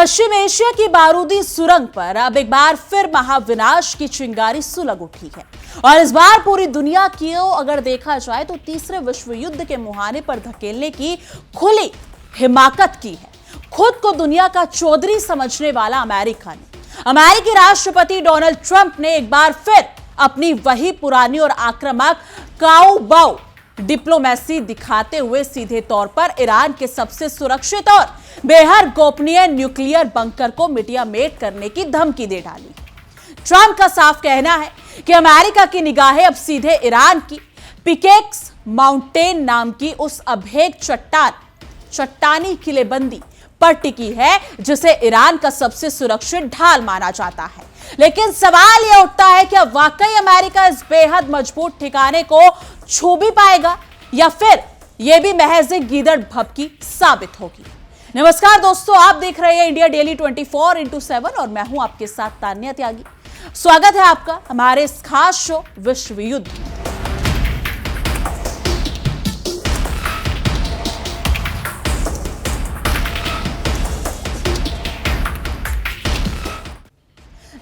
पश्चिम Asia की बारूदी सुरंग पर अब एक बार फिर महाविनाश की चिंगारी सुलग उठी है और इस बार पूरी दुनिया की अगर देखा जाए तो तीसरे विश्व युद्ध के मुहाने पर धकेलने की खुली हिमाकत की है। खुद को दुनिया का चौधरी समझने वाला अमेरिकी राष्ट्रपति डोनाल्ड ट्रंप ने एक बार फिर अपनी वही पुरानी और आक्रामक काऊ-बाऊ डिप्लोमेसी दिखाते हुए सीधे तौर पर ईरान के सबसे सुरक्षित और बेहद गोपनीय न्यूक्लियर बंकर को मिटियामेट करने की धमकी दे डाली। ट्रंप का साफ कहना है कि अमेरिका की निगाहें अब सीधे ईरान की पिकेक्स माउंटेन नाम की उस अभेद चट्टानी किलेबंदी पर टिकी है जिसे ईरान का सबसे सुरक्षित ढाल माना जाता है। लेकिन सवाल यह उठता है कि अब वाकई अमेरिका इस बेहद मजबूत ठिकाने को छू भी पाएगा या फिर यह भी महज एक गीदड़ भभकी साबित होगी। नमस्कार दोस्तों, आप देख रहे हैं इंडिया डेली 24x7 और मैं हूं आपके साथ तान्या त्यागी। स्वागत है आपका हमारे इस खास शो विश्व युद्ध।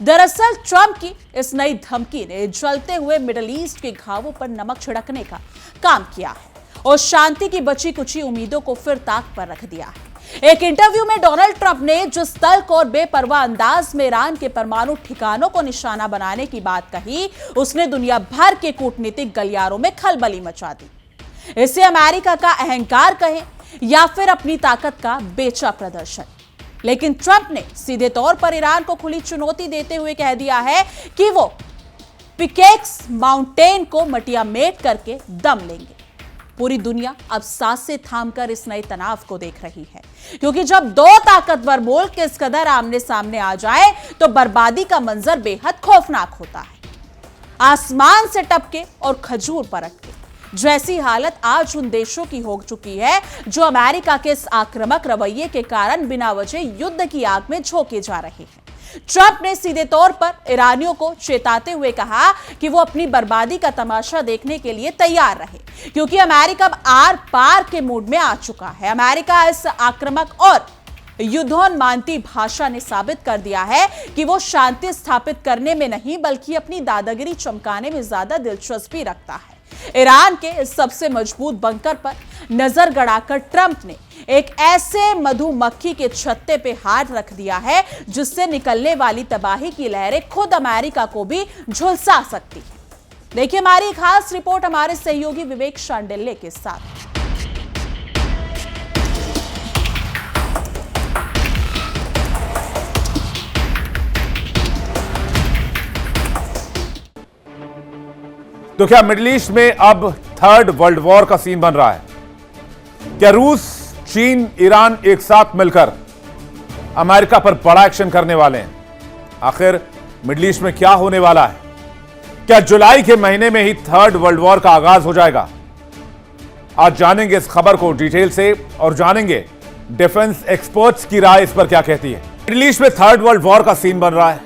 दरअसल ट्रंप की इस नई धमकी ने जलते हुए मिडिल ईस्ट के घावों पर नमक छिड़कने का काम किया है और शांति की बची कुची उम्मीदों को फिर ताक पर रख दिया है। एक इंटरव्यू में डोनाल्ड ट्रंप ने जिस तल्ख और बेपरवाह अंदाज में ईरान के परमाणु ठिकानों को निशाना बनाने की बात कही, उसने दुनिया भर के कूटनीतिक गलियारों में खलबली मचा दी। इसे अमेरिका का अहंकार कहें या फिर अपनी ताकत का बेचा प्रदर्शन, लेकिन ट्रंप ने सीधे तौर पर ईरान को खुली चुनौती देते हुए कह दिया है कि वो पिकेक्स माउंटेन को मिटियामेट करके दम लेंगे। पूरी दुनिया अब सांसें थामकर इस नए तनाव को देख रही है, क्योंकि जब दो ताकतवर मुल्क इस कदर आमने सामने आ जाए तो बर्बादी का मंजर बेहद खौफनाक होता है। आसमान से टपके और खजूर परटके जैसी हालत आज उन देशों की हो चुकी है जो अमेरिका के इस आक्रामक रवैये के कारण बिना वजह युद्ध की आग में झोंके जा रहे हैं। ट्रंप ने सीधे तौर पर ईरानियों को चेताते हुए कहा कि वो अपनी बर्बादी का तमाशा देखने के लिए तैयार रहे, क्योंकि अमेरिका अब आर पार के मूड में आ चुका है। अमेरिका इस आक्रामक और युद्धोन्मादी भाषा ने साबित कर दिया है कि वो शांति स्थापित करने में नहीं बल्कि अपनी दादागिरी चमकाने में ज्यादा दिलचस्पी रखता है। ईरान के इस सबसे मजबूत बंकर पर नजर गड़ाकर ट्रंप ने एक ऐसे मधुमक्खी के छत्ते पे हाथ रख दिया है जिससे निकलने वाली तबाही की लहरें खुद अमेरिका को भी झुलसा सकती है। देखिए हमारी खास रिपोर्ट हमारे सहयोगी विवेक शांडिल्य के साथ। तो क्या मिडिल ईस्ट में अब थर्ड वर्ल्ड वॉर का सीन बन रहा है? क्या रूस, चीन, ईरान एक साथ मिलकर अमेरिका पर बड़ा एक्शन करने वाले हैं? आखिर मिडिल ईस्ट में क्या होने वाला है? क्या जुलाई के महीने में ही थर्ड वर्ल्ड वॉर का आगाज हो जाएगा? आज जानेंगे इस खबर को डिटेल से और जानेंगे डिफेंस एक्सपर्ट्स की राय इस पर क्या कहती है। मिडिल ईस्ट में थर्ड वर्ल्ड वॉर का सीन बन रहा है।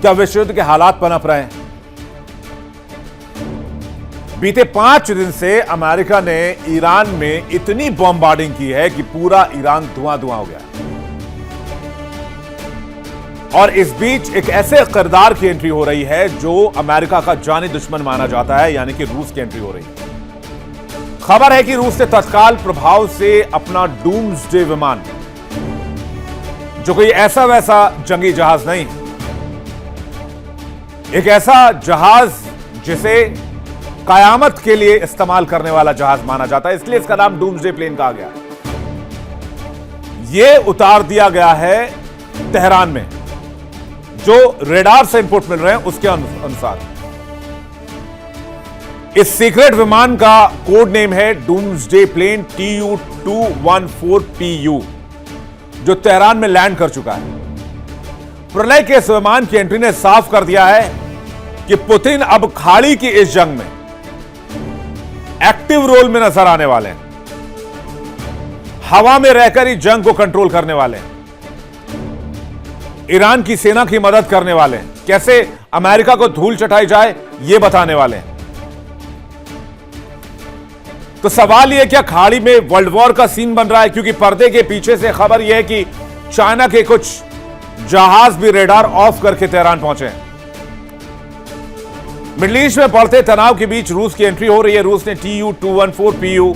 क्या विश्व युद्ध के हालात पनप रहे हैं? बीते 5 दिन से अमेरिका ने ईरान में इतनी बॉम्बार्डिंग की है कि पूरा ईरान धुआं धुआं हो गया। और इस बीच एक ऐसे किरदार की एंट्री हो रही है जो अमेरिका का जानी दुश्मन माना जाता है, यानी कि रूस की एंट्री हो रही है। खबर है कि रूस ने तत्काल प्रभाव से अपना डूम्सडे विमान, जो कोई ऐसा वैसा जंगी जहाज नहीं, एक ऐसा जहाज जिसे कयामत के लिए इस्तेमाल करने वाला जहाज माना जाता है, इसलिए इसका नाम डूम्सडे प्लेन कहा गया। यह उतार दिया गया है तेहरान में, जो रेडार से इनपुट मिल रहे हैं उसके अनुसार। इस सीक्रेट विमान का कोड नेम है डूम्सडे प्लेन TU-214PU, जो तेहरान में लैंड कर चुका है। प्रलय के इस विमान की एंट्री ने साफ कर दिया है कि पुतिन अब खाड़ी की इस जंग में एक्टिव रोल में नजर आने वाले हैं। हवा में रहकर ही जंग को कंट्रोल करने वाले हैं। ईरान की सेना की मदद करने वाले हैं। कैसे अमेरिका को धूल चटाई जाए यह बताने वाले हैं। तो सवाल यह क्या खाड़ी में वर्ल्ड वॉर का सीन बन रहा है? क्योंकि पर्दे के पीछे से खबर यह है कि चाइना के कुछ जहाज भी रेडार ऑफ करके तेहरान पहुंचे हैं। मिडिल ईस्ट में बढ़ते तनाव के बीच रूस की एंट्री हो रही है। रूस ने Tu-214PU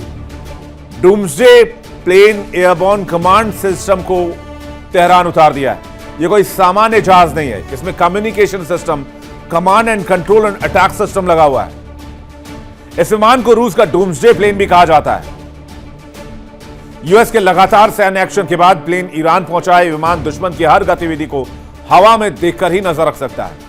doomsday plane airborne command system को तेहरान उतार दिया है। यह कोई सामान्य जहाज नहीं है, इसमें communication system, command and control and attack system लगा हुआ है। इस विमान को रूस का डूम्सडे प्लेन भी कहा जाता है। यूएस के लगातार सैन्य एक्शन के बाद प्लेन ईरान पहुंचा है। विमान दुश्मन की हर गतिविधि को हवा में देखकर ही नजर रख सकता है।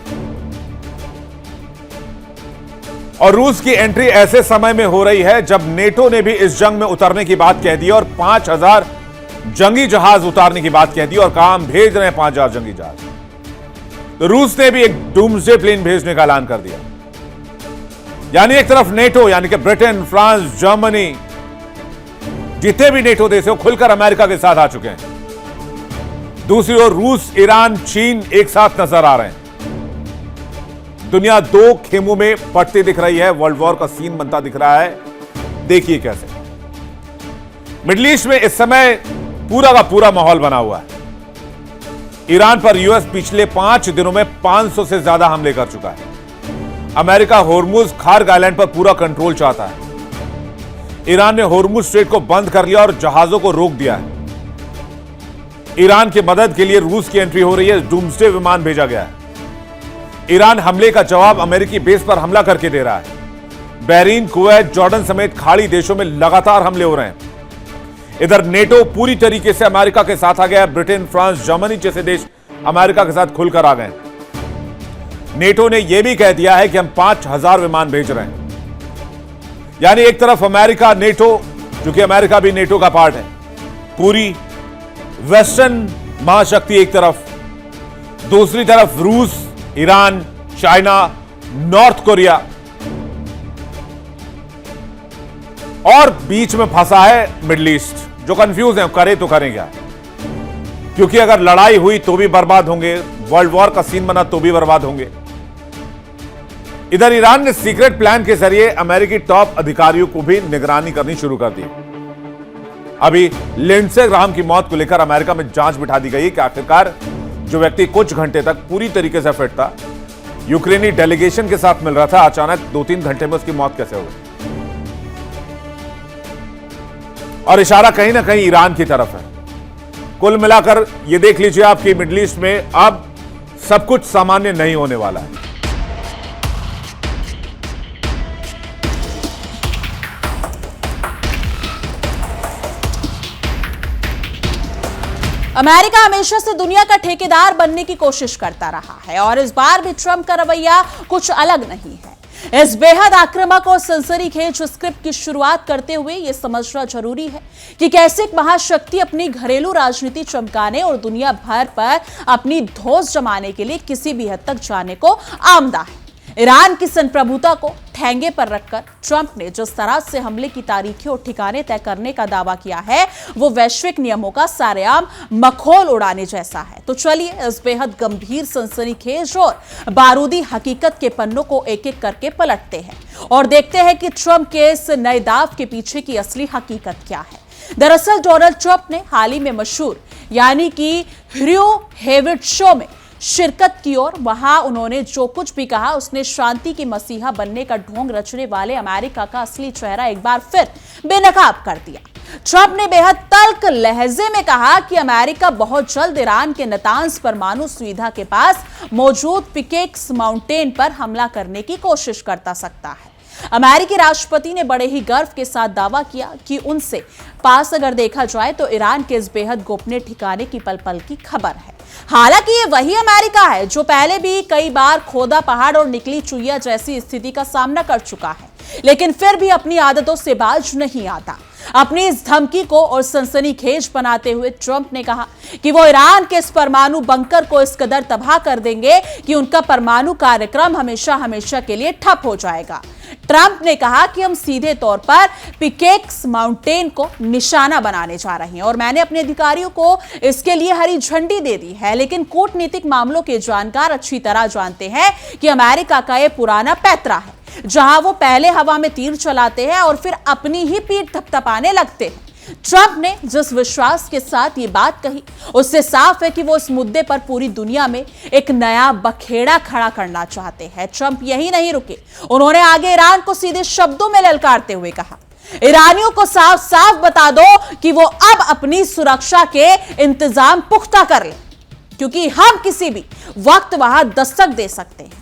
और रूस की एंट्री ऐसे समय में हो रही है जब नेटो ने भी इस जंग में उतरने की बात कह दी और 5000 जंगी जहाज उतारने की बात कह दी और कहा हम भेज रहे हैं 5000 जंगी जहाज। तो रूस ने भी एक डूम्सडे प्लेन भेजने का ऐलान कर दिया। यानी एक तरफ नेटो यानी कि ब्रिटेन, फ्रांस, जर्मनी, जितने भी नेटो देश हो खुलकर अमेरिका के साथ आ चुके हैं। दूसरी ओर रूस, ईरान, चीन एक साथ नजर आ रहे हैं। दुनिया दो खेमों में पड़ती दिख रही है। वर्ल्ड वॉर का सीन बनता दिख रहा है। देखिए कैसे मिडिल ईस्ट में इस समय पूरा का पूरा माहौल बना हुआ है। ईरान पर यूएस पिछले 5 दिनों में 500 से ज्यादा हमले कर चुका है। अमेरिका होर्मुज खार्ग आइलैंड पर पूरा कंट्रोल चाहता है। ईरान ने होर्मुज स्ट्रेट को बंद कर लिया और जहाजों को रोक दिया है। ईरान की मदद के लिए रूस की एंट्री हो रही है। डूम्सडे विमान भेजा गया है। ईरान हमले का जवाब अमेरिकी बेस पर हमला करके दे रहा है। बहरीन, कुवैत, जॉर्डन समेत खाड़ी देशों में लगातार हमले हो रहे हैं। इधर नेटो पूरी तरीके से अमेरिका के साथ आ गया है। ब्रिटेन, फ्रांस, जर्मनी जैसे देश अमेरिका के साथ खुलकर आ गए। नेटो ने यह भी कह दिया है कि हम 5000 विमान भेज रहे हैं। यानी एक तरफ अमेरिका, नेटो, क्योंकि अमेरिका भी नेटो का पार्ट है, पूरी वेस्टर्न महाशक्ति एक तरफ, दूसरी तरफ रूस, ईरान, चाइना, नॉर्थ कोरिया और बीच में फंसा है मिडिल ईस्ट, जो कंफ्यूज है करे तो करें क्या। क्योंकि अगर लड़ाई हुई तो भी बर्बाद होंगे, वर्ल्ड वॉर का सीन बना तो भी बर्बाद होंगे। इधर ईरान ने सीक्रेट प्लान के जरिए अमेरिकी टॉप अधिकारियों को भी निगरानी करनी शुरू कर दी। अभी लिंडसे ग्राहम की मौत को लेकर अमेरिका में जांच बिठा दी गई कि आखिरकार जो व्यक्ति कुछ घंटे तक पूरी तरीके से फिट था, यूक्रेनी डेलीगेशन के साथ मिल रहा था, अचानक 2-3 घंटे में उसकी मौत कैसे हो गई। और इशारा कहीं ना कहीं ईरान की तरफ है। कुल मिलाकर यह देख लीजिए आप कि मिडिल ईस्ट में अब सब कुछ सामान्य नहीं होने वाला है। अमेरिका हमेशा से दुनिया का ठेकेदार बनने की कोशिश करता रहा है और इस बार भी ट्रंप का रवैया कुछ अलग नहीं है। इस बेहद आक्रामक और सनसनीखेज स्क्रिप्ट की शुरुआत करते हुए यह समझना जरूरी है कि कैसे एक महाशक्ति अपनी घरेलू राजनीति चमकाने और दुनिया भर पर अपनी धौंस जमाने के लिए किसी भी हद तक जाने को आमदा है। ईरान की संप्रभुता को ठेंगे पर रखकर ट्रंप ने जिस तरह से हमले की तारीखें और ठिकाने तय करने का दावा किया है, वो वैश्विक नियमों का सारेआम मखौल उड़ाने जैसा है। तो चलिए इस बेहद गंभीर, सनसनीखेज और बारूदी हकीकत के पन्नों को एक एक करके पलटते हैं और देखते हैं कि ट्रंप के इस नए दाव के पीछे की असली हकीकत क्या है। दरअसल डोनाल्ड ट्रंप ने हाल ही में मशहूर यानी कि ह्यू हेविट शो में शिरकत की और वहां उन्होंने जो कुछ भी कहा उसने शांति की मसीहा बनने का ढोंग रचने वाले अमेरिका का असली चेहरा एक बार फिर बेनकाब कर दिया। ट्रंप ने बेहद तल्ख लहजे में कहा कि अमेरिका बहुत जल्द ईरान के नातांज परमाणु सुविधा के पास मौजूद पिकेक्स माउंटेन पर हमला करने की कोशिश करता सकता है। अमेरिकी राष्ट्रपति ने बड़े ही गर्व के साथ दावा किया कि उनसे पास अगर देखा जाए तो ईरान के इस बेहद गोपनीय ठिकाने की पल पल की खबर है। हालांकि ये वही अमेरिका है जो पहले भी कई बार खोदा पहाड़ और निकली चुईया जैसी स्थिति का सामना कर चुका है, लेकिन फिर भी अपनी आदतों से बाज नहीं आता। अपनी इस धमकी को और सनसनीखेज बनाते हुए ट्रंप ने कहा कि वो ईरान के इस परमाणु बंकर को इस कदर तबाह कर देंगे कि उनका परमाणु कार्यक्रम हमेशा हमेशा के लिए ठप हो जाएगा। ट्रंप ने कहा कि हम सीधे तौर पर पिकेक्स माउंटेन को निशाना बनाने जा रहे हैं और मैंने अपने अधिकारियों को इसके लिए हरी झंडी दे दी है, लेकिन कूटनीतिक मामलों के जानकार अच्छी तरह जानते हैं कि अमेरिका का यह पुराना पैतरा है जहां वो पहले हवा में तीर चलाते हैं और फिर अपनी ही पीठ थपथपाने लगते हैं। ट्रंप ने जिस विश्वास के साथ ये बात कही, उससे साफ है कि वो इस मुद्दे पर पूरी दुनिया में एक नया बखेड़ा खड़ा करना चाहते हैं। ट्रंप यही नहीं रुके, उन्होंने आगे ईरान को सीधे शब्दों में ललकारते हुए कहा, ईरानियों को साफ साफ बता दो कि वो अब अपनी सुरक्षा के इंतजाम पुख्ता कर लें, क्योंकि हम किसी भी वक्त वहां दस्तक दे सकते हैं।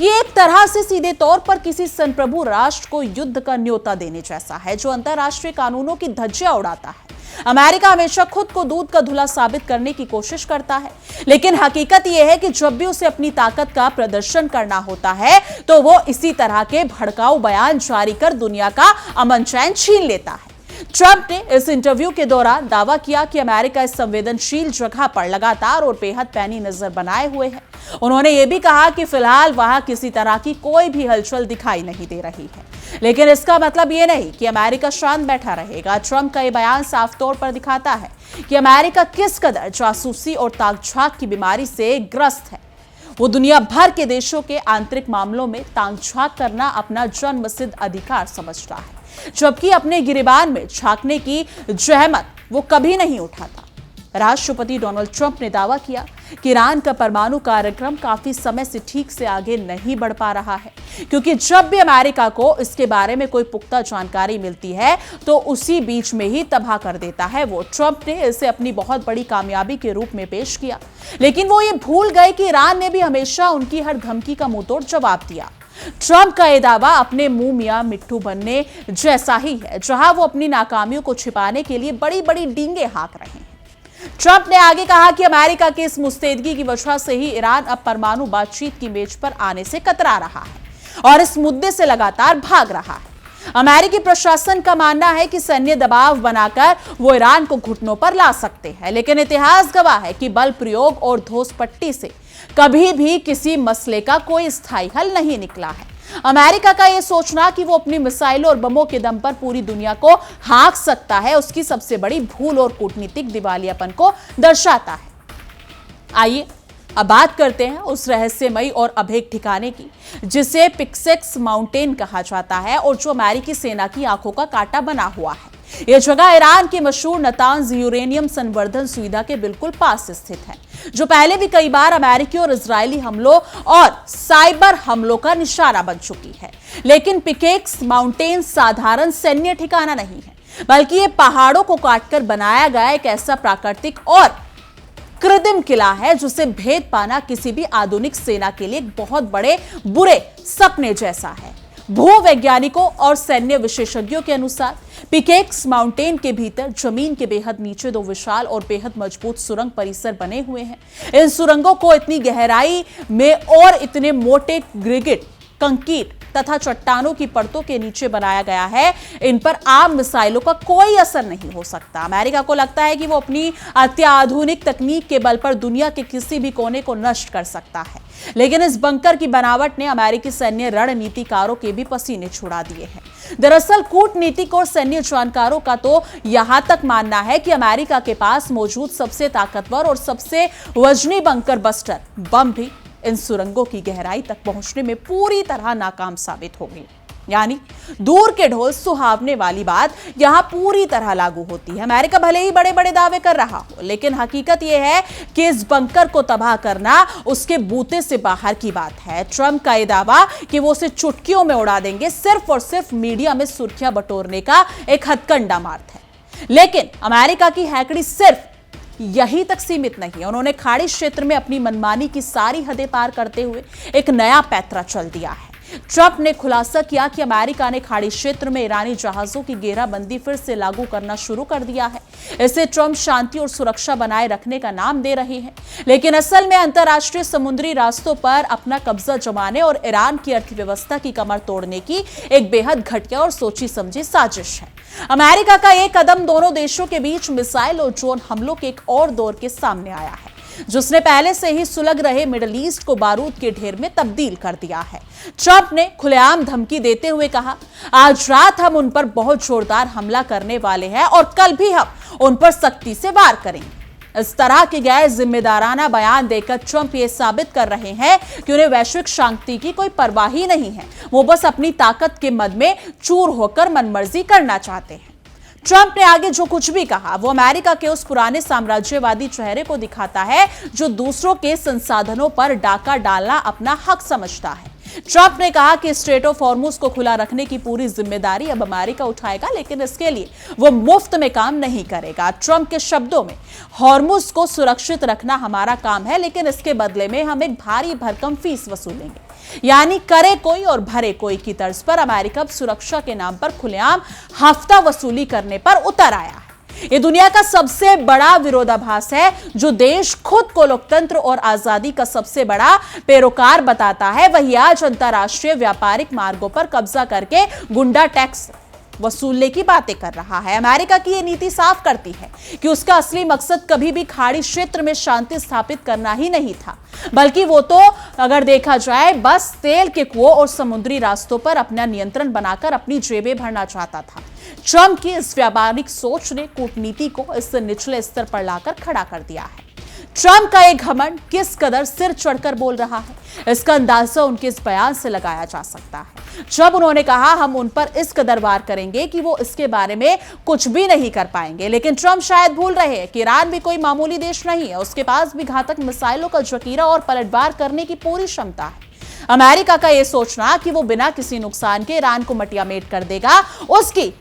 ये एक तरह से सीधे तौर पर किसी संप्रभु राष्ट्र को युद्ध का न्योता देने जैसा है, जो अंतरराष्ट्रीय कानूनों की धज्जियां उड़ाता है। अमेरिका हमेशा खुद को दूध का धुला साबित करने की कोशिश करता है, लेकिन हकीकत यह है कि जब भी उसे अपनी ताकत का प्रदर्शन करना होता है, तो वो इसी तरह के भड़काऊ बयान जारी कर दुनिया का अमन चैन छीन लेता है। ट्रंप ने इस इंटरव्यू के दौरान दावा किया कि अमेरिका इस संवेदनशील जगह पर लगातार और बेहद पैनी नजर बनाए हुए है। उन्होंने यह भी कहा कि फिलहाल वहां किसी तरह की कोई भी हलचल दिखाई नहीं दे रही है, लेकिन इसका मतलब यह नहीं कि अमेरिका शांत बैठा रहेगा। ट्रंप का यह बयान साफ तौर पर दिखाता है कि अमेरिका किस कदर जासूसी और ताक-झांक की बीमारी से ग्रस्त है। वो दुनिया भर के देशों के आंतरिक मामलों में ताक-झांक करना अपना जन्मसिद्ध अधिकार समझता है, जबकि अपने गिरेबान में झांकने की जहमत वो कभी नहीं उठाता। राष्ट्रपति डोनाल्ड ट्रंप ने दावा किया कि ईरान का परमाणु कार्यक्रम काफी समय से ठीक से आगे नहीं बढ़ पा रहा है, क्योंकि जब भी अमेरिका को इसके बारे में कोई पुख्ता जानकारी मिलती है तो उसी बीच में ही तबाह कर देता है वो। ट्रंप ने इसे अपनी बहुत बड़ी कामयाबी के रूप में पेश किया, लेकिन वो ये भूल गए कि ईरान ने भी हमेशा उनकी हर धमकी का मुंहतोड़ जवाब दिया। ट्रंप का यह दावा अपने मुंह मियां मिट्ठू बनने जैसा ही है, जहां वो अपनी नाकामियों को छिपाने के लिए बड़ी बड़ी डींगे हाँक रहे हैं। ट्रंप ने आगे कहा कि अमेरिका की इस मुस्तैदगी की वजह से ही ईरान अब परमाणु बातचीत की मेज पर आने से कतरा रहा है और इस मुद्दे से लगातार भाग रहा है। अमेरिकी प्रशासन का मानना है कि सैन्य दबाव बनाकर वो ईरान को घुटनों पर ला सकते हैं, लेकिन इतिहास गवाह है कि बल प्रयोग और धोसपट्टी से कभी भी किसी मसले का कोई स्थायी हल नहीं निकला है। अमेरिका का यह सोचना कि वो अपनी मिसाइलों और बमों के दम पर पूरी दुनिया को हाँक सकता है, उसकी सबसे बड़ी भूल और कूटनीतिक दिवालियापन को दर्शाता है। आइए अब बात करते हैं उस रहस्यमयी और अभेद ठिकाने की, जिसे पिकेक्स माउंटेन कहा जाता है और जो अमेरिकी सेना की आंखों का कांटा बना हुआ है। यह जगह ईरान के मशहूर नातांज यूरेनियम संवर्धन सुविधा के बिल्कुल पास स्थित है, जो पहले भी कई बार अमेरिकी और इजरायली हमलों और साइबर हमलों का निशाना बन चुकी है। लेकिन पिकेक्स माउंटेन साधारण सैन्य ठिकाना नहीं है, बल्कि ये पहाड़ों को काटकर बनाया गया एक ऐसा प्राकृतिक और कृत्रिम किला है जिसे भेद पाना किसी भी आधुनिक सेना के लिए एक बहुत बड़े बुरे सपने जैसा है। भूवैज्ञानिकों और सैन्य विशेषज्ञों के अनुसार पिकेक्स माउंटेन के भीतर जमीन के बेहद नीचे दो विशाल और बेहद मजबूत सुरंग परिसर बने हुए हैं। इन सुरंगों को इतनी गहराई में और इतने मोटे ग्रेनाइट, कंक्रीट तथा चट्टानों की परतों के नीचे बनाया गया है, इन पर आम मिसाइलों का कोई असर नहीं हो सकता। अमेरिका को लगता है कि वो अपनी अत्याधुनिक तकनीक के बल पर दुनिया के किसी भी कोने को नष्ट कर सकता है, लेकिन इस बंकर की बनावट ने अमेरिकी सैन्य रणनीतिकारों के भी पसीने छुड़ा दिए हैं। दरअसल कूटनीतिक और सैन्य जानकारों का तो यहां तक मानना है कि अमेरिका के पास मौजूद सबसे ताकतवर और सबसे वजनी बंकर बस्टर बम भी इन सुरंगों की गहराई तक पहुंचने में पूरी तरह नाकाम साबित होगी। यानी दूर के ढोल सुहावने वाली बात यहां पूरी तरह लागू होती है। अमेरिका भले ही बड़े बड़े दावे कर रहा हो, लेकिन हकीकत यह है कि इस बंकर को तबाह करना उसके बूते से बाहर की बात है। ट्रंप का यह दावा कि वो उसे चुटकियों में उड़ा देंगे सिर्फ और सिर्फ मीडिया में सुर्खियां बटोरने का एक हथकंडा मार्ग है। लेकिन अमेरिका की हैकड़ी सिर्फ यही तक सीमित नहीं। उन्होंने खाड़ी क्षेत्र में अपनी मनमानी की सारी हदें पार करते हुए एक नया पैंतरा चल दिया है। ट्रंप ने खुलासा किया कि अमेरिका ने खाड़ी क्षेत्र में ईरानी जहाजों की घेराबंदी फिर से लागू करना शुरू कर दिया है। इसे ट्रंप शांति और सुरक्षा बनाए रखने का नाम दे रहे हैं, लेकिन असल में अंतर्राष्ट्रीय समुद्री रास्तों पर अपना कब्जा जमाने और ईरान की अर्थव्यवस्था की कमर तोड़ने की एक बेहद घटिया और सोची समझी साजिश है। अमेरिका का एक कदम दोनों देशों के बीच मिसाइल और ड्रोन हमलों के एक और दौर के सामने आया है, जिसने पहले से ही सुलग रहे मिडिल ईस्ट को बारूद के ढेर में तब्दील कर दिया है। ट्रंप ने खुलेआम धमकी देते हुए कहा, आज रात हम उन पर बहुत जोरदार हमला करने वाले हैं और कल भी हम उन पर सख्ती से वार करेंगे। इस तरह के गैर जिम्मेदाराना बयान देकर ट्रंप ये साबित कर रहे हैं कि उन्हें वैश्विक शांति की कोई परवाह ही नहीं है। वो बस अपनी ताकत के मद में चूर होकर मनमर्जी करना चाहते हैं। ट्रंप ने आगे जो कुछ भी कहा वो अमेरिका के उस पुराने साम्राज्यवादी चेहरे को दिखाता है जो दूसरों के संसाधनों पर डाका डालना अपना हक समझता है। ट्रंप ने कहा कि स्ट्रेट ऑफ हॉर्मुज को खुला रखने की पूरी जिम्मेदारी अब अमेरिका उठाएगा, लेकिन इसके लिए वो मुफ्त में काम नहीं करेगा। ट्रंप के शब्दों में, हॉर्मुज को सुरक्षित रखना हमारा काम है, लेकिन इसके बदले में हम एक भारी भरकम फीस वसूलेंगे। यानी करे कोई और भरे कोई की तर्ज पर अमेरिका अब सुरक्षा के नाम पर खुलेआम हफ्ता वसूली करने पर उतर आया है। ये दुनिया का सबसे बड़ा विरोधाभास है। जो देश खुद को लोकतंत्र और आजादी का सबसे बड़ा पैरोकार बताता है, वही आज अंतरराष्ट्रीय व्यापारिक मार्गों पर कब्जा करके गुंडा टैक्स वसूलने की बातें कर रहा है। अमेरिका की यह नीति साफ करती है कि उसका असली मकसद कभी भी खाड़ी क्षेत्र में शांति स्थापित करना ही नहीं था, बल्कि वो तो अगर देखा जाए बस तेल के कुओं और समुद्री रास्तों पर अपना नियंत्रण बनाकर अपनी जेबें भरना चाहता था। ट्रंप की इस व्यावहारिक सोच ने कूटनीति को इस निचले स्तर पर लाकर खड़ा कर दिया है। ट्रंप का एक घमंड किस कदर सिर चढ़कर बोल रहा है, इसका अंदाजा उनके इस बयान से लगाया जा सकता है जब उन्होंने कहा हम उन पर इस कदर वार करेंगे कि वो इसके बारे में कुछ भी नहीं कर पाएंगे। लेकिन ट्रंप शायद भूल रहे हैं कि ईरान भी कोई मामूली देश नहीं है, उसके पास भी घातक मिसाइलों का जखीरा और पलटवार करने की पूरी क्षमता है। अमेरिका का यह सोचना कि वो बिना किसी नुकसान के ईरान को मटियामेट कर देगा, उसकी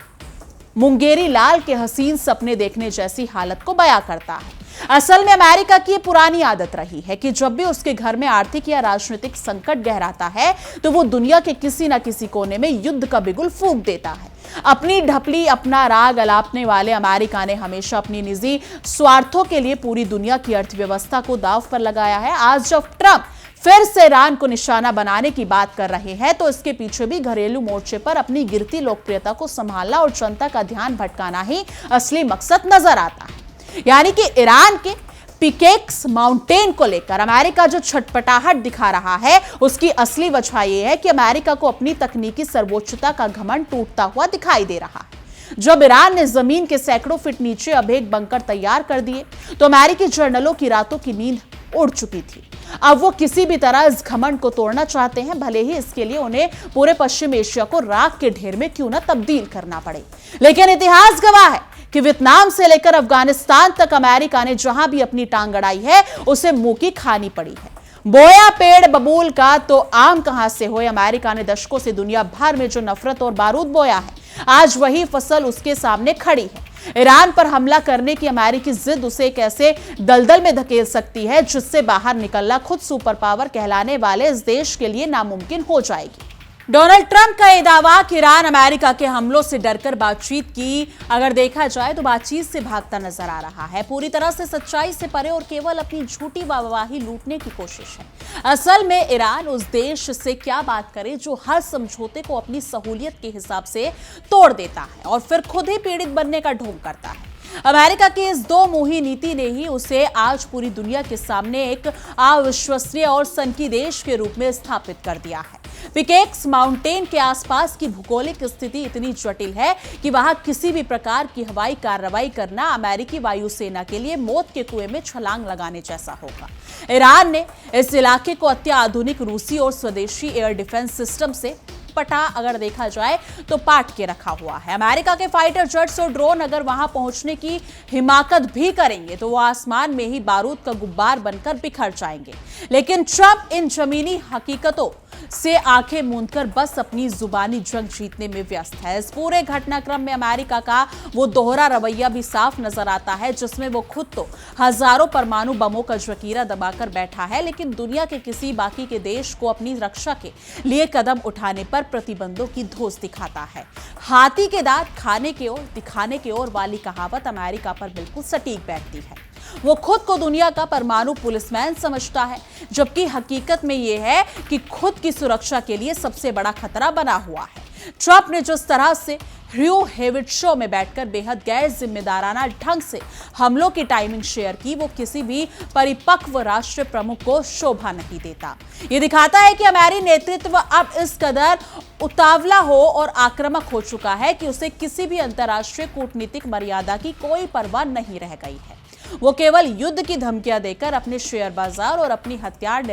मुंगेरी लाल के हसीन सपने देखने जैसी हालत को बयां करता है। असल में अमेरिका की पुरानी आदत रही है कि जब भी उसके घर में आर्थिक या राजनीतिक संकट गहराता है तो वो दुनिया के किसी न किसी कोने में युद्ध का बिगुल फूंक देता है। अपनी ढपली, अपना राग अलापने वाले अमेरिका ने हमेशा अपनी निजी स्वार्थों के लिए पूरी दुनिया की अर्थव्यवस्था को दांव पर लगाया है। आज जब ट्रंप फिर से ईरान को निशाना बनाने की बात कर रहे हैं तो इसके पीछे भी घरेलू मोर्चे पर अपनी गिरती लोकप्रियता को संभालना और जनता का ध्यान भटकाना ही असली मकसद नजर आता है। यानी कि ईरान के पिकेक्स माउंटेन को लेकर अमेरिका जो छटपटाहट दिखा रहा है, उसकी असली वजह यह है कि अमेरिका को अपनी तकनीकी सर्वोच्चता का घमंड टूटता हुआ दिखाई दे रहा है। जब ईरान ने जमीन के सैकड़ों फीट नीचे अब एक बंकर तैयार कर दिए तो अमेरिकी जर्नलों की रातों की नींद उड़ चुकी थी। अब वो किसी भी तरह इस घमंड को तोड़ना चाहते हैं, भले ही इसके लिए उन्हें पूरे पश्चिम एशिया को राख के ढेर में क्यों न तब्दील करना पड़े। लेकिन इतिहास गवाह है कि वियतनाम से लेकर अफगानिस्तान तक अमेरिका ने जहां भी अपनी टांग अड़ाई है उसे मुंह की खानी पड़ी है। बोया पेड़ बबूल का तो आम कहां से होए, अमेरिका ने दशकों से दुनिया भर में जो नफरत और बारूद बोया है, आज वही फसल उसके सामने खड़ी है। ईरान पर हमला करने की अमेरिकी जिद उसे एक ऐसे दलदल में धकेल सकती है जिससे बाहर निकलना खुद सुपर पावर कहलाने वाले इस देश के लिए नामुमकिन हो जाएगी। डोनाल्ड ट्रंप का यह दावा कि ईरान अमेरिका के हमलों से डरकर बातचीत की, अगर देखा जाए तो बातचीत से भागता नजर आ रहा है, पूरी तरह से सच्चाई से परे और केवल अपनी झूठी वाहवाही लूटने की कोशिश है। असल में ईरान उस देश से क्या बात करे जो हर समझौते को अपनी सहूलियत के हिसाब से तोड़ देता है और फिर खुद ही पीड़ित बनने का ढोंग करता है। अमेरिका की इस दो मुही नीति ने ही उसे आज पूरी दुनिया के सामने एक अविश्वसनीय और सनकी देश के रूप में स्थापित कर दिया है। पिकेक्स माउंटेन के आसपास की भूगोलिक स्थिति इतनी जटिल है कि वहां किसी भी प्रकार की हवाई कार्रवाई करना अमेरिकी वायुसेना के लिए मौत के कुएं में छलांग लगाने जैसा होगा। ईरान ने इस इलाके को अत्याधुनिक रूसी और स्वदेशी एयर डिफेंस सिस्टम से पटा अगर देखा जाए तो पाट के रखा हुआ है। अमेरिका के फाइटर जेट्स और ड्रोन अगर वहां पहुंचने की हिमाकत भी करेंगे तो वो आसमान में ही बारूद का गुब्बार बनकर बिखर जाएंगे। लेकिन ट्रंप इन जमीनी हकीकतों से आंखें मूंदकर बस अपनी जुबानी जंग जीतने में व्यस्त है। इस पूरे घटनाक्रम में अमेरिका का वो दोहरा रवैया भी साफ नजर आता है जिसमें वो खुद तो हजारों परमाणु बमों का जखीरा दबाकर बैठा है, लेकिन दुनिया के किसी बाकी के देश को अपनी रक्षा के लिए कदम उठाने पर प्रतिबंधों की धोस दिखाता है। हाथी के दांत खाने की ओर दिखाने की ओर वाली कहावत अमेरिका पर बिल्कुल सटीक बैठती है। वो खुद को दुनिया का परमाणु पुलिसमैन समझता है, जबकि हकीकत में यह है कि खुद की सुरक्षा के लिए सबसे बड़ा खतरा बना हुआ है। ट्रंप ने जिस तरह से ह्यू हेविट शो में बैठकर बेहद गैर जिम्मेदाराना ढंग से हमलों की टाइमिंग शेयर की, वो किसी भी परिपक्व राष्ट्र प्रमुख को शोभा नहीं देता। ये दिखाता है कि अमेरिकी नेतृत्व अब इस कदर उतावला हो और आक्रामक हो चुका है कि उसे किसी भी अंतर्राष्ट्रीय कूटनीतिक मर्यादा की कोई परवाह नहीं रह गई है। वो केवल युद्ध की धमकियां देकर अपने शेयर बाजार और अपनी हथियार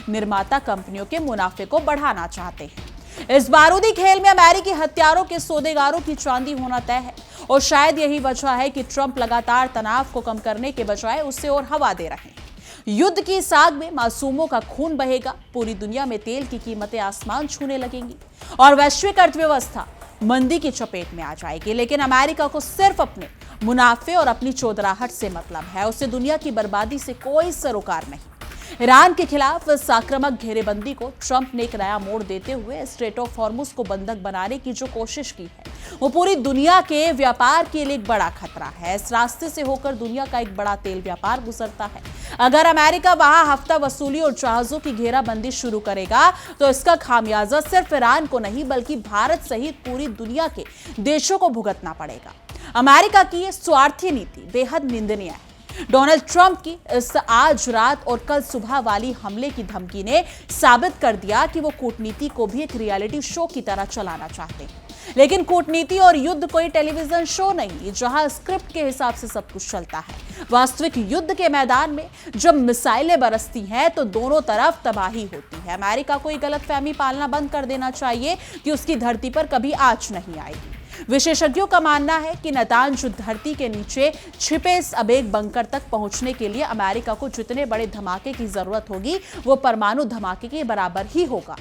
निर्माता कंपनियों के मुनाफे को बढ़ाना चाहते हैं। इस बारूदी खेल में अमेरिकी हथियारों के सौदेगारों की चांदी होना तय है और शायद यही वजह है कि ट्रंप लगातार तनाव को कम करने के बजाय उससे और हवा दे रहे हैं। युद्ध की साग में मासूमों का खून बहेगा, पूरी दुनिया में तेल की कीमतें आसमान छूने लगेंगी और वैश्विक अर्थव्यवस्था मंदी की चपेट में आ जाएगी। लेकिन अमेरिका को सिर्फ अपने मुनाफे और अपनी चौधराहट से मतलब है, उसे दुनिया की बर्बादी से कोई सरोकार नहीं। ईरान के खिलाफ इस आक्रामक घेरेबंदी को ट्रंप ने एक नया मोड़ देते हुए स्ट्रेट ऑफ हॉर्मुज को बंधक बनाने की जो कोशिश की है वो पूरी दुनिया के व्यापार के लिए एक बड़ा खतरा है। इस रास्ते से होकर दुनिया का एक बड़ा तेल व्यापार गुजरता है। अगर अमेरिका वहां हफ्ता वसूली और जहाजों की घेराबंदी शुरू करेगा तो इसका खामियाजा सिर्फ ईरान को नहीं बल्कि भारत सहित पूरी दुनिया के देशों को भुगतना पड़ेगा। अमेरिका की ये स्वार्थी नीति बेहद निंदनीय है। डोनाल्ड ट्रंप की इस आज रात और कल सुबह वाली हमले की धमकी ने साबित कर दिया कि वो कूटनीति को भी एक रियलिटी शो की तरह चलाना चाहते हैं। लेकिन कूटनीति और युद्ध कोई टेलीविजन शो नहीं जहां स्क्रिप्ट के हिसाब से सब कुछ चलता है। वास्तविक युद्ध के मैदान में जब मिसाइलें बरसती हैं तो दोनों तरफ तबाही होती है। अमेरिका को ये गलतफहमी पालना बंद कर देना चाहिए कि उसकी धरती पर कभी आंच नहीं आएगी। विशेषज्ञों का मानना है कि नातांज धरती के नीचे छिपे इस अभेद बंकर तक पहुंचने के लिए अमेरिका को जितने बड़े धमाके की जरूरत होगी वो परमाणु धमाके के बराबर ही होगा।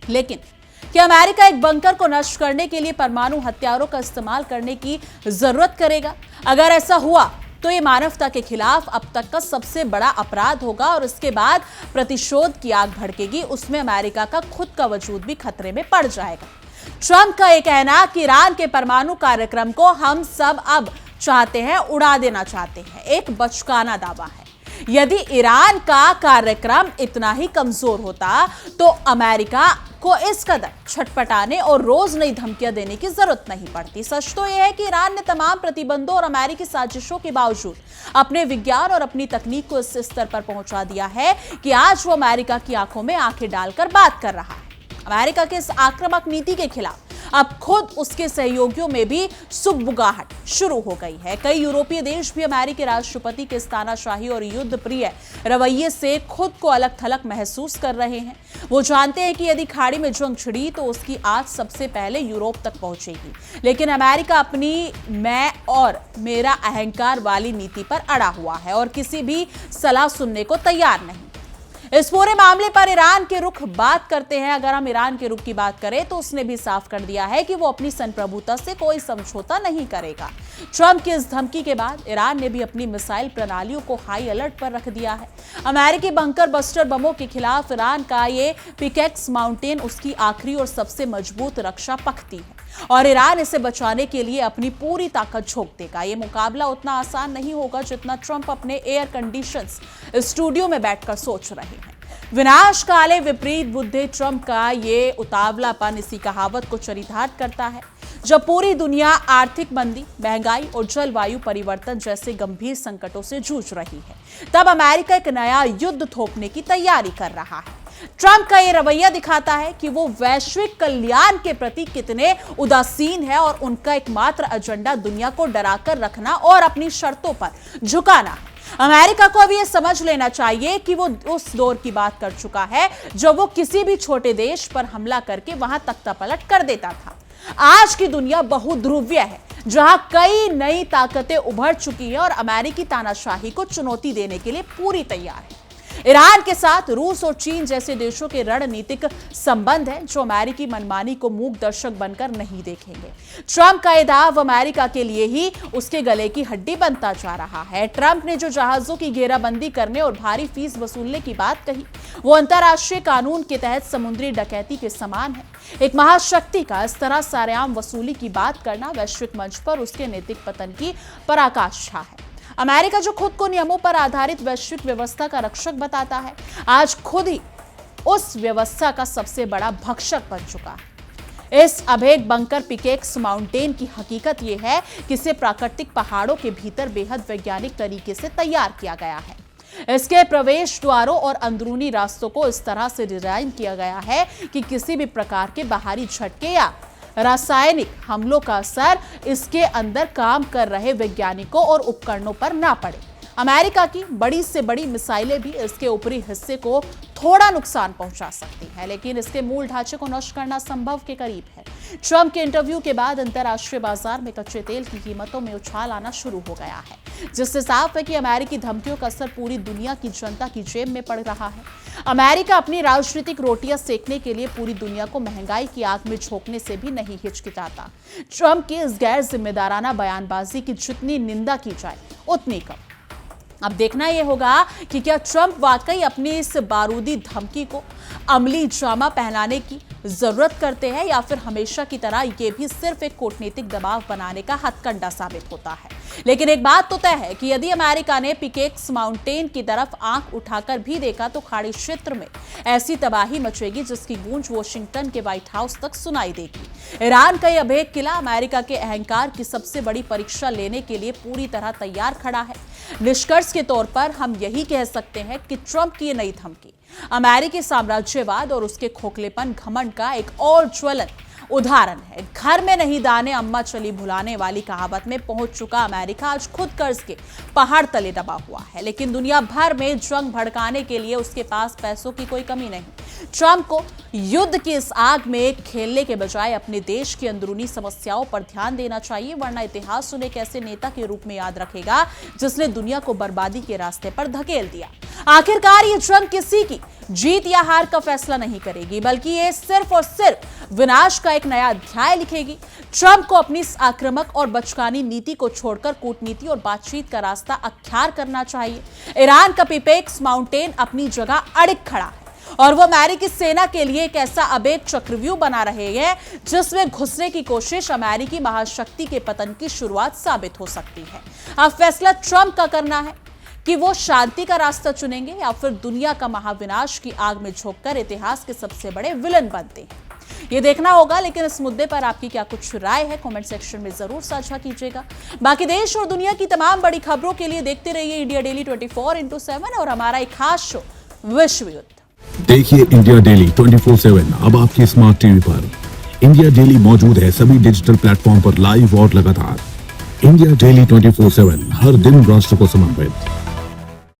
लेकिन क्या अमेरिका एक बंकर को नष्ट करने के लिए परमाणु हथियारों का इस्तेमाल करने की जरूरत करेगा? अगर ऐसा हुआ तो ये मानवता के खिलाफ अब तक का सबसे बड़ा अपराध होगा और इसके बाद प्रतिशोध की आग भड़केगी। उसमें अमेरिका का खुद का वजूद भी खतरे में पड़ जाएगा। ट्रंप का यह कहना कि ईरान के परमाणु कार्यक्रम को हम सब अब चाहते हैं, उड़ा देना चाहते हैं, एक बचकाना दावा है। यदि ईरान का कार्यक्रम इतना ही कमजोर होता तो अमेरिका को इस कदर छटपटाने और रोज नई धमकियां देने की जरूरत नहीं पड़ती। सच तो यह है कि ईरान ने तमाम प्रतिबंधों और अमेरिकी साजिशों के बावजूद अपने विज्ञान और अपनी तकनीक को इस स्तर पर पहुंचा दिया है कि आज वो अमेरिका की आंखों में आंखें डालकर बात कर रहा है। अमेरिका के इस आक्रामक नीति के खिलाफ अब खुद उसके सहयोगियों में भी सुगबुगाहट शुरू हो गई है। कई यूरोपीय देश भी अमेरिकी राष्ट्रपति के तानाशाही और युद्ध प्रिय रवैये से खुद को अलग थलग महसूस कर रहे हैं। वो जानते हैं कि यदि खाड़ी में जंग छिड़ी तो उसकी आग सबसे पहले यूरोप तक पहुंचेगी। लेकिन अमेरिका अपनी मैं और मेरा अहंकार वाली नीति पर अड़ा हुआ है और किसी भी सलाह सुनने को तैयार नहीं। इस पूरे मामले पर ईरान के रुख बात करते हैं। अगर हम ईरान के रुख की बात करें तो उसने भी साफ कर दिया है कि वो अपनी संप्रभुता से कोई समझौता नहीं करेगा। ट्रंप की इस धमकी के बाद ईरान ने भी अपनी मिसाइल प्रणालियों को हाई अलर्ट पर रख दिया है। अमेरिकी बंकर बस्टर बमों के खिलाफ ईरान का ये पिकेक्स माउंटेन उसकी आखिरी और सबसे मजबूत रक्षा पखती है और ईरान इसे बचाने के लिए अपनी पूरी ताकत झोंक देगा। ये मुकाबला उतना आसान नहीं होगा जितना ट्रंप अपने एयर कंडीशंस स्टूडियो में बैठकर सोच रहे हैं। विनाश काले विपरीत बुद्धि ट्रंप का ये उतावलापन इसी कहावत को चरितार्थ करता है। जब पूरी दुनिया आर्थिक मंदी, महंगाई और जलवायु परिवर्तन जैसे गंभीर संकटों से जूझ रही है, तब अमेरिका एक नया युद्ध थोपने की तैयारी कर रहा है। ट्रंप का यह रवैया दिखाता है कि वो वैश्विक कल्याण के प्रति कितने उदासीन है और उनका एकमात्र एजेंडा दुनिया को डराकर रखना और अपनी शर्तों पर झुकाना है। अमेरिका को अब यह समझ लेना चाहिए कि वो उस दौर की बात कर चुका है जब वो किसी भी छोटे देश पर हमला करके वहां तख्तापलट कर देता था। आज की दुनिया बहुध्रुवीय है जहां कई नई ताकतें उभर चुकी है और अमेरिकी तानाशाही को चुनौती देने के लिए पूरी तैयार है। ईरान के साथ रूस और चीन जैसे देशों के रणनीतिक संबंध हैं जो अमेरिकी मनमानी को मूक दर्शक बनकर नहीं देखेंगे। ट्रंप का दाव अमेरिका के लिए ही उसके गले की हड्डी बनता जा रहा है। ट्रंप ने जो जहाजों की घेराबंदी करने और भारी फीस वसूलने की बात कही वो अंतर्राष्ट्रीय कानून के तहत समुद्री डकैती के समान है। एक महाशक्ति का इस तरह सरेआम वसूली की बात करना वैश्विक मंच पर उसके नैतिक पतन की पराकाष्ठा है। अमेरिका जो खुद को नियमों पर आधारित वैश्विक व्यवस्था का रक्षक बताता है, आज खुद ही उस व्यवस्था का सबसे बड़ा भक्षक बन चुका है। इस अभेद बंकर पिकेक्स माउंटेन की हकीकत यह है कि इसे प्राकृतिक पहाड़ों के भीतर बेहद वैज्ञानिक तरीके से तैयार किया गया है। इसके प्रवेश द्वारों और अंदरूनी रास्तों को इस तरह से डिजाइन किया गया है कि किसी भी प्रकार के बाहरी झटके या रासायनिक हमलों का असर इसके अंदर काम कर रहे वैज्ञानिकों और उपकरणों पर ना पड़े। अमेरिका की बड़ी से बड़ी मिसाइलें भी इसके ऊपरी हिस्से को थोड़ा नुकसान पहुंचा सकती है, लेकिन इसके मूल ढांचे को नष्ट करना संभव के करीब है। ट्रंप के इंटरव्यू के बाद अंतर्राष्ट्रीय बाजार में कच्चे तेल की कीमतों में उछाल आना शुरू हो गया है, जिससे साफ है कि अमेरिकी धमकियों का असर पूरी दुनिया की जनता की जेब में पड़ रहा है। अमेरिका अपनी राजनीतिक रोटियां सेकने के लिए पूरी दुनिया को महंगाई की आग में झोंकने से भी नहीं हिचकिचाता। ट्रंप की इस गैर जिम्मेदाराना बयानबाजी की जितनी निंदा की जाए उतनी कम। अब देखना यह होगा कि क्या ट्रंप वाकई अपनी इस बारूदी धमकी को अमली जामा पहनाने की जरूरत करते हैं, या फिर हमेशा की तरह यह भी सिर्फ एक कूटनीतिक दबाव बनाने का हथकंडा साबित होता है। लेकिन एक बात तो तय है कि यदि अमेरिका ने पिकेक्स माउंटेन की तरफ आंख उठाकर भी देखा तो खाड़ी क्षेत्र में ऐसी तबाही मचेगी जिसकी गूंज वॉशिंगटन के व्हाइट हाउस तक सुनाई देगी। ईरान का यह अभेद किला अमेरिका के अहंकार की सबसे बड़ी परीक्षा लेने के लिए पूरी तरह तैयार खड़ा है। निष्कर्ष के तौर पर हम यही कह सकते हैं कि ट्रंप की नई धमकी अमेरिकी साम्राज्यवाद और उसके खोखलेपन घमंड का एक और ज्वलंत उदाहरण है। घर में नहीं दाने अम्मा चली भुलाने वाली कहावत में पहुंच चुका अमेरिका आज खुद कर्ज के पहाड़ तले दबा हुआ है, लेकिन दुनिया भर में जंग भड़काने के लिए उसके पास पैसों की कोई कमी नहीं। ट्रंप को युद्ध की इस आग में खेलने के बजाय अपने देश की अंदरूनी समस्याओं पर ध्यान देना चाहिए, वरना इतिहास उन्हें एक ऐसे नेता के रूप में याद रखेगा जिसने दुनिया को बर्बादी के रास्ते पर धकेल दिया। आखिरकार ये जंग किसी की जीत या हार का फैसला नहीं करेगी, बल्कि ये सिर्फ और सिर्फ विनाश का एक नया अध्याय लिखेगी। ट्रंप को अपनी इस आक्रामक और बचकानी नीति को छोड़कर कूटनीति और बातचीत का रास्ता अख्तियार करना चाहिए। ईरान का पिकेक्स माउंटेन अपनी जगह अड़िग खड़ा है और वो अमेरिकी सेना के लिए एक ऐसा अभेद चक्रव्यूह बना रहे हैं जिसमें घुसने की कोशिश अमेरिकी महाशक्ति के पतन की शुरुआत साबित हो सकती है। अब फैसला ट्रंप का करना है कि वो शांति का रास्ता चुनेंगे या फिर दुनिया का महाविनाश की आग में झोंककर इतिहास के सबसे बड़े विलन बनते हैं। ये देखना होगा, लेकिन इस मुद्दे पर आपकी क्या कुछ राय है कमेंट सेक्शन में जरूर साझा कीजिएगा। बाकी देश और दुनिया की तमाम बड़ी खबरों के लिए देखते रहिए इंडिया डेली 24x7 और हमारा एक खास शो विश्व युद्ध। देखिए इंडिया डेली 24/7 अब आपके स्मार्ट टीवी पर। इंडिया डेली मौजूद है सभी डिजिटल प्लेटफॉर्म पर लाइव और लगातार। इंडिया डेली 24/7 हर दिन राष्ट्र को समर्पित।